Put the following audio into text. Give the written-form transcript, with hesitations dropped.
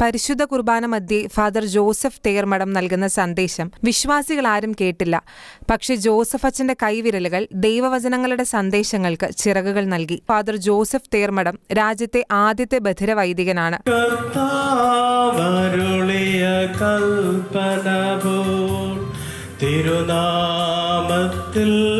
പരിശുദ്ധ കുർബാന മധ്യേ father Joseph Thermadom നൽകുന്ന സന്ദേശം വിശ്വാസികൾ ആരും കേട്ടില്ല. പക്ഷേ ജോസഫ് അച്ഛന്റെ കൈവിരലുകൾ ദൈവവചനങ്ങളുടെ സന്ദേശങ്ങൾക്ക് ചിറകുകൾ നൽകി. ഫാദർ ജോസഫ് തേർമഠം രാജ്യത്തെ ആദ്യത്തെ ബധിര വൈദികനാണ്. തിരുനാമത്തിൽ